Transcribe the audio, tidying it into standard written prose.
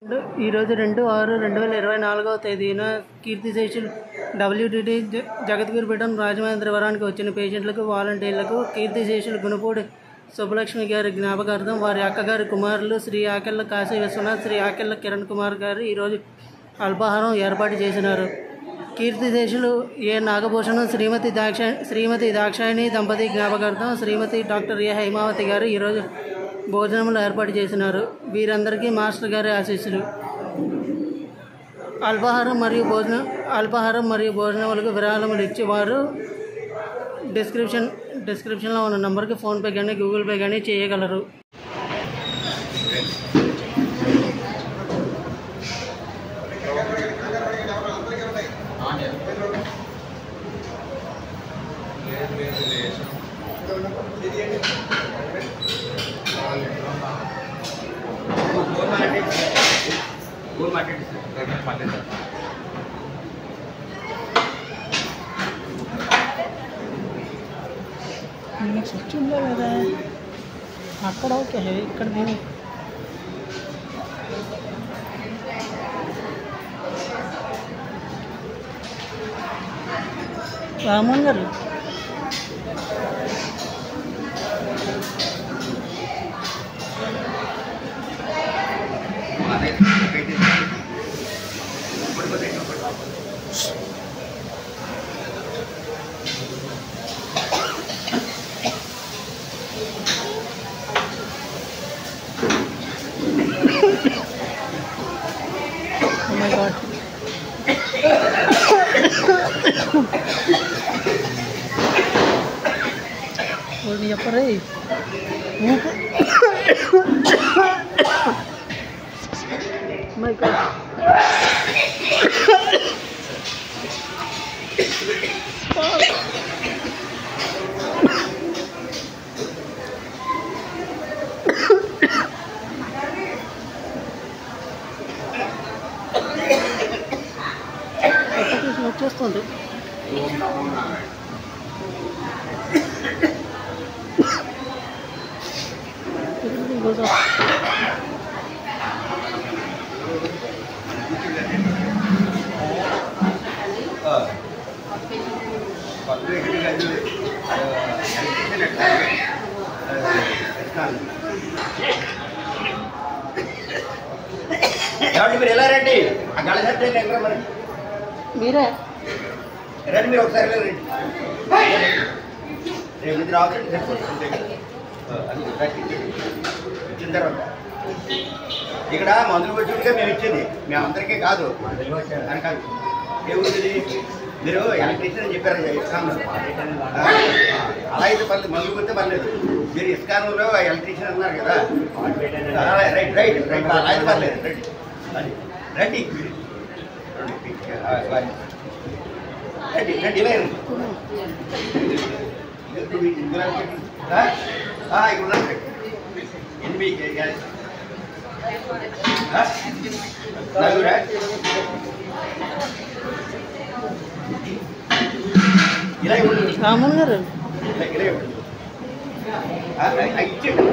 ఈరోజు 2/6/2024 తేదీన కీర్తిశేషులు WTT జగద్గురుపీఠం రాజమహేంద్రవరానికి వచ్చిన పేషెంట్లకు, వాలంటీర్లకు కీర్తిశేషులు గుణపూడి సుబ్బలక్ష్మి గారి జ్ఞాపకార్థం వారి అక్కగారి కుమారులు శ్రీ ఆకెళ్ల కాశీ విశ్వనాథ్, శ్రీ ఆకెళ్ల కిరణ్ కుమార్ గారు ఈరోజు అల్పాహారం ఏర్పాటు చేసినారు. కీర్తిశేషులు ఏ నాగభూషణం, శ్రీమతి దాక్షాయణి దంపతి జ్ఞాపకార్థం శ్రీమతి డాక్టర్ ఏ హైమావతి గారు ఈరోజు భోజనములు ఏర్పాటు చేసినారు. వీరందరికీ మాస్టర్ గారి ఆశీస్సులు. అల్పాహారం మరియు భోజనములకు విరాళములు ఇచ్చేవారు డిస్క్రిప్షన్లో ఉన్న నంబర్కి ఫోన్పే కానీ గూగుల్ పే కానీ చేయగలరు. మీకు స్విచ్ ఉందా కదా? అక్కడ ఓకే, ఇక్కడ నేను రామన్ గారు చెప్పరే వచ్చేస్తుంది. మీరు ఎలా రండి? ఆ గళ మరి మీరే రండి, మీరు ఒకసారి రండి. రేపు రావచ్చండి వచ్చిన తర్వాత ఇక్కడ మందులు వచ్చి మేము ఇచ్చేది మేమందరికీ కాదు అని కాదు. ఏముంది, మీరు ఎలక్ట్రీషియన్ అని చెప్పారు ఇస్కాన్లో. అలా అయితే పర్లేదు, మందులు పోతే పర్లేదు. మీరు ఇస్కాన్లో ఎలక్ట్రీషియన్ అన్నారు కదా, రైట్ రైట్ రైట్ అలా అయితే పర్లేదు. రండి రండి రండి ఇలా రామన్ గారు ఇచ్చేయండి.